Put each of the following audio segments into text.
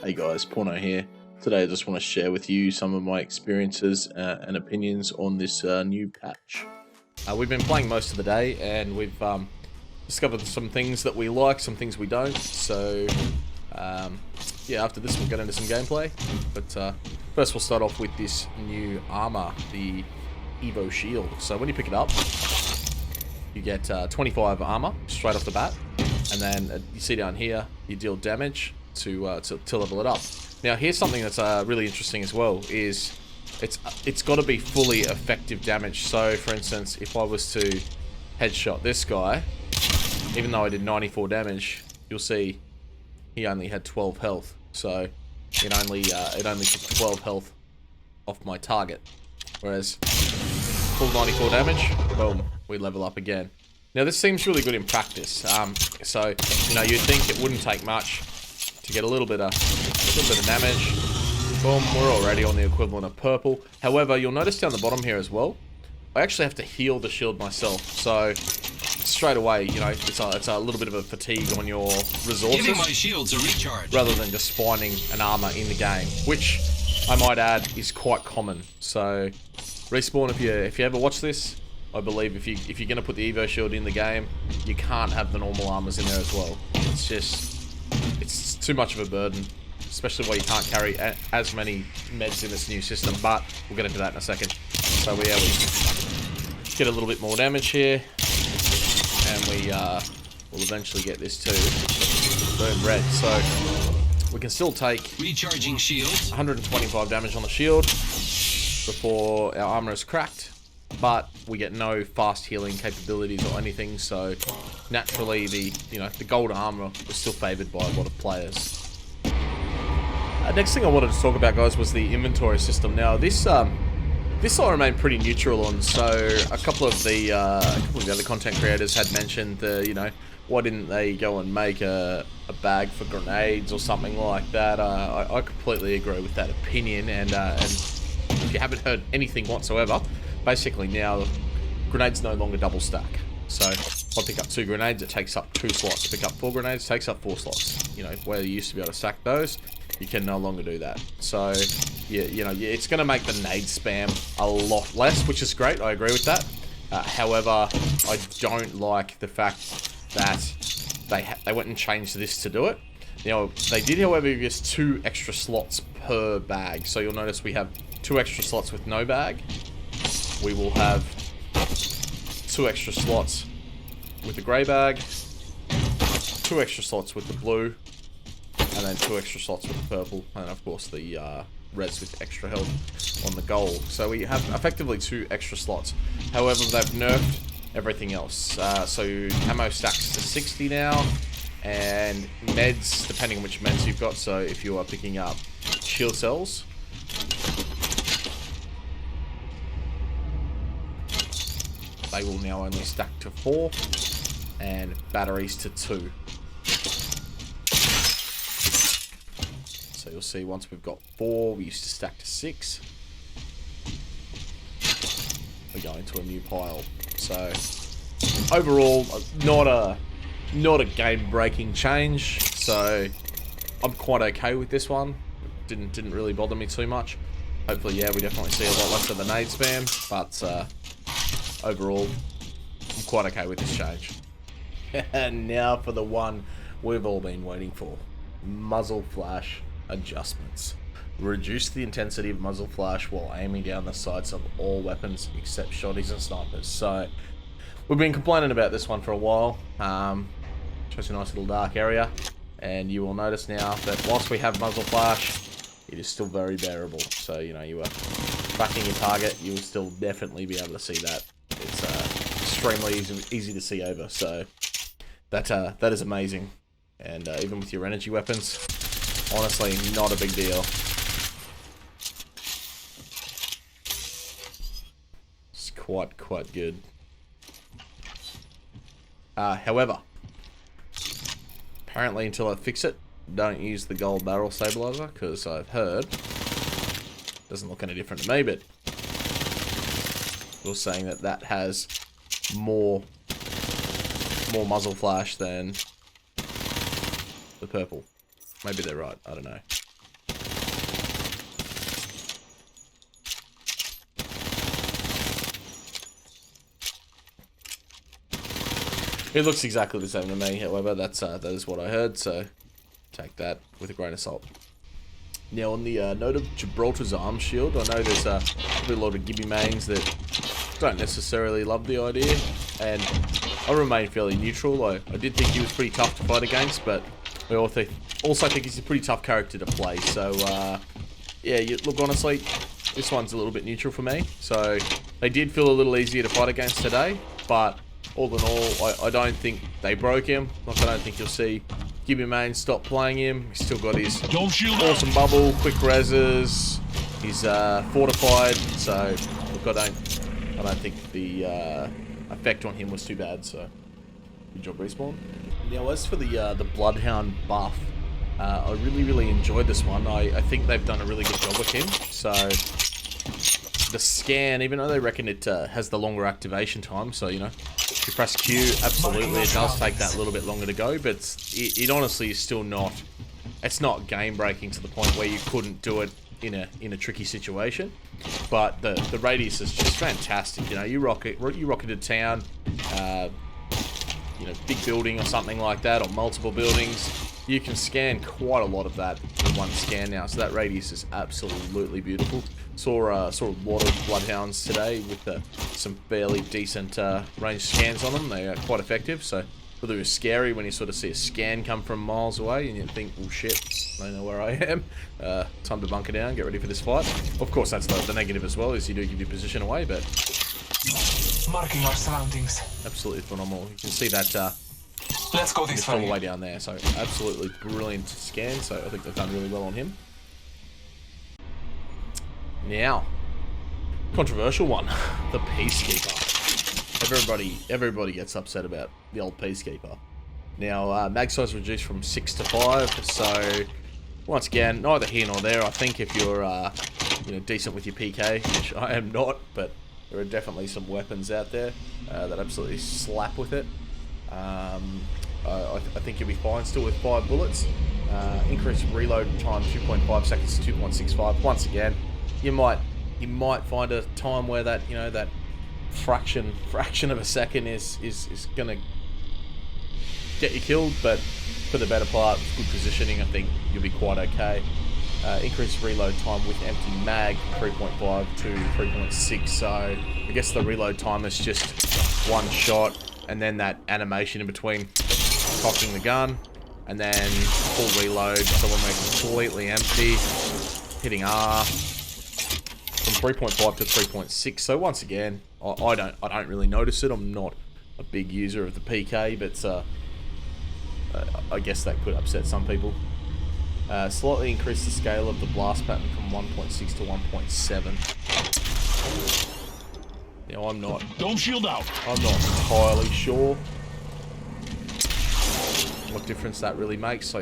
Hey guys, Porno here. Today I just want to share with you some of my experiences and opinions on this new patch. We've been playing most of the day and we've discovered some things that we like, some things we don't. So yeah, after this we'll get into some gameplay. But first we'll start off with this new armor, the EVO shield. So when you pick it up, you get 25 armor straight off the bat. And then you see down here, you deal damage to level it up. Now here's something that's really interesting as well, is it's got to be fully effective damage. So for instance, if I was to headshot this guy, even though I did 94 damage, you'll see he only had 12 health. So it only took 12 health off my target. Whereas full 94 damage, boom, we level up again. Now this seems really good in practice. So you know, you'd think it wouldn't take much to get a little bit of damage. Boom, we're already on the equivalent of purple. However, you'll notice down the bottom here as well, I actually have to heal the shield myself. So straight away, you know, it's a little bit of a fatigue on your resources. Giving my shields a recharge, rather than just finding an armor in the game, which I might add is quite common. So Respawn, if you ever watch this, I believe if you're gonna put the Evo shield in the game, you can't have the normal armors in there as well. It's too much of a burden, especially where you can't carry as many meds in this new system. But we'll get into that in a second. So we get a little bit more damage here, and we'll eventually get this too. Boom, red. So we can still take recharging shields, 125 damage on the shield before our armor is cracked. But we get no fast healing capabilities or anything, so naturally the gold armor was still favored by a lot of players. Next thing I wanted to talk about, guys, was the inventory system. Now this I remained pretty neutral on. So a couple of the other content creators had mentioned why didn't they go and make a bag for grenades or something like that. I completely agree with that opinion, and if you haven't heard anything whatsoever, basically now grenades no longer double stack. So if I pick up 2 grenades, it takes up 2 slots. Pick up 4 grenades, takes up 4 slots. You know, where you used to be able to stack those, you can no longer do that. So yeah, it's going to make the nade spam a lot less, which is great. I agree with that. However, I don't like the fact that they went and changed this to do it. Now they did, however, give us 2 extra slots per bag. So you'll notice we have 2 extra slots with no bag. We will have 2 extra slots with the grey bag, 2 extra slots with the blue, and then 2 extra slots with the purple, and of course the reds with extra health on the gold. So we have effectively 2 extra slots. However, they've nerfed everything else. So ammo stacks to 60 now, and meds, depending on which meds you've got. So if you are picking up shield cells, they will now only stack to 4, and batteries to 2. So you'll see once we've got 4, we used to stack to 6. We're going to a new pile. So overall, not a game-breaking change. So I'm quite okay with this one. Didn't really bother me too much. Hopefully, yeah, we definitely see a lot less of the nade spam, but overall, I'm quite okay with this change. And now for the one we've all been waiting for. Muzzle flash adjustments. Reduce the intensity of muzzle flash while aiming down the sights of all weapons except shotties and snipers. So, we've been complaining about this one for a while. Shows a nice little dark area. And you will notice now that whilst we have muzzle flash, it is still very bearable. So, you know, you are tracking your target, you will still definitely be able to see that. It's extremely easy to see over, so that is amazing. And even with your energy weapons, honestly, not a big deal. It's quite good. However, apparently until I fix it, don't use the gold barrel stabilizer, because I've heard it doesn't look any different to me, but you're saying that has more muzzle flash than the purple. Maybe they're right, I don't know. It looks exactly the same to me, however, that is what I heard, so take that with a grain of salt. Now, on the note of Gibraltar's arm shield, I know there's probably a lot of Gibby mains that don't necessarily love the idea, and I remain fairly neutral. I did think he was pretty tough to fight against, but I also think he's a pretty tough character to play, so yeah, look, honestly, this one's a little bit neutral for me. So they did feel a little easier to fight against today, but all in all, I don't think they broke him. Like, I don't think you'll see Gibby main stop playing him. He's still got his awesome bubble, quick reses, he's fortified, so look, I don't think the effect on him was too bad, so good job, Respawn. Now, as for the Bloodhound buff, I really enjoyed this one. I think they've done a really good job with him. So the scan, even though they reckon it has the longer activation time, so, you know, if you press Q, absolutely, it does take that little bit longer to go, but it honestly is still not, it's not game breaking to the point where you couldn't do it in a tricky situation. But the radius is just fantastic. You know, you rock it to town, you know, big building or something like that, or multiple buildings. You can scan quite a lot of that in one scan now, so that radius is absolutely beautiful. Saw a lot of Bloodhounds today with some fairly decent range scans on them. They are quite effective, so whether it's scary when you sort of see a scan come from miles away and you think, oh shit, I know where I am, time to bunker down, get ready for this fight. Of course, that's the negative as well, is you do give your position away, but marking our surroundings. Absolutely phenomenal. You can see that let's go this way. All the way down there, so absolutely brilliant scan, so I think they've done really well on him. Now, controversial one, the Peacekeeper. Everybody gets upset about the old Peacekeeper. Now, mag size reduced from 6 to 5, so once again, neither here nor there. I think if you're you know, decent with your PK, which I am not, but there are definitely some weapons out there that absolutely slap with it. I think you'll be fine still with 5 bullets. Increased reload time 2.5 seconds to 2.65. Once again, you might find a time where that, you know, that fraction of a second is gonna get you killed, but for the better part, with good positioning, I think you'll be quite okay. Increased reload time with empty mag 3.5 to 3.6, so I guess the reload time is just one shot, and then that animation in between cocking the gun, and then full reload, so when we're completely empty, hitting R, from 3.5 to 3.6, so once again, I don't really notice it. I'm not a big user of the PK, but I guess that could upset some people. Slightly increase the scale of the blast pattern from 1.6 to 1.7. Now I'm not entirely sure what difference that really makes. So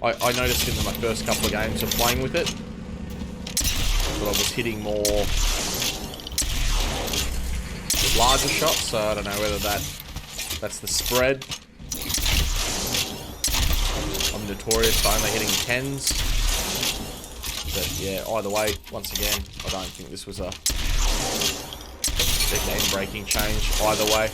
I noticed in my first couple of games of playing with it, but I was hitting more larger shots, so I don't know whether that's the spread. I'm notorious for only hitting 10s, but yeah, either way, once again, I don't think this was a game-breaking change either way.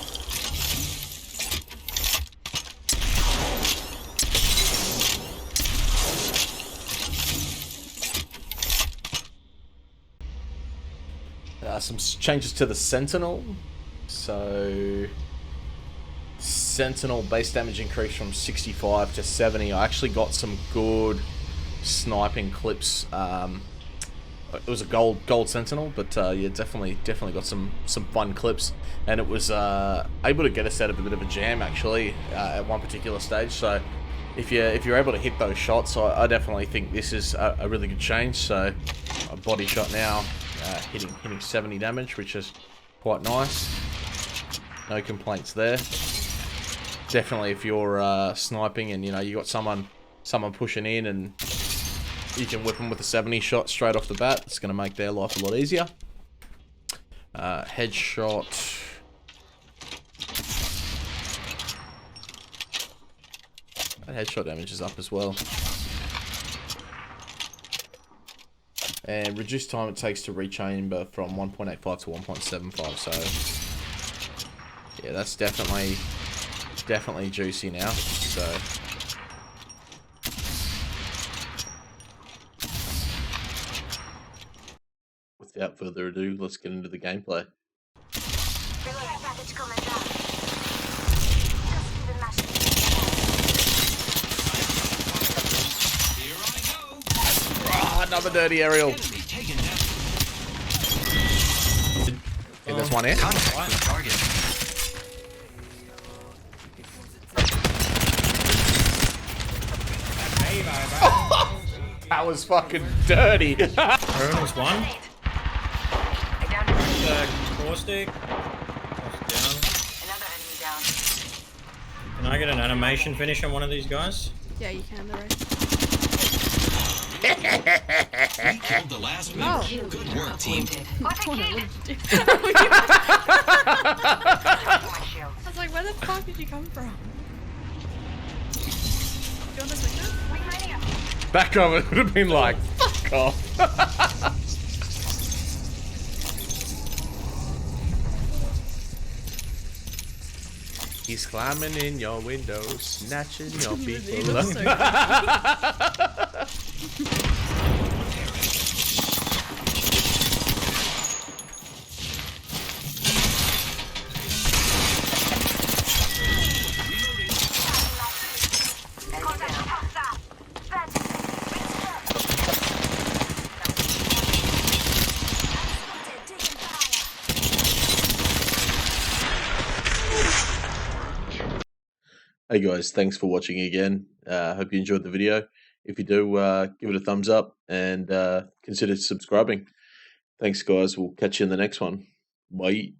Some changes to the Sentinel. So Sentinel base damage increased from 65 to 70. I actually got some good sniping clips. It was a gold Sentinel, but yeah, definitely got some fun clips, and it was able to get us out of a bit of a jam actually at one particular stage. So if you're able to hit those shots, I definitely think this is a really good change. So a body shot now, hitting 70 damage, which is quite nice. No complaints there. Definitely, if you're sniping and you know you got someone pushing in and you can whip them with a 70 shot straight off the bat, it's going to make their life a lot easier. Headshot. That headshot damage is up as well. And reduced time it takes to rechamber from 1.85 to 1.75, so yeah, that's definitely definitely juicy now, so... Without further ado, let's get into the gameplay. Oh, another dirty aerial. Okay, there's one in. That was fucking dirty. Iron was one. Core stick. Down. Can I get an animation finish on one of these guys? Yeah, you can, right? We killed the last member. Oh. Good work, team. I was like, where the fuck did you come from? Do you want this window? Back over, it would have been like, fuck off. He's climbing in your window, snatching your people up. Hey guys, thanks for watching again. Hope you enjoyed the video. If you do, give it a thumbs up and consider subscribing. Thanks guys, we'll catch you in the next one. Bye.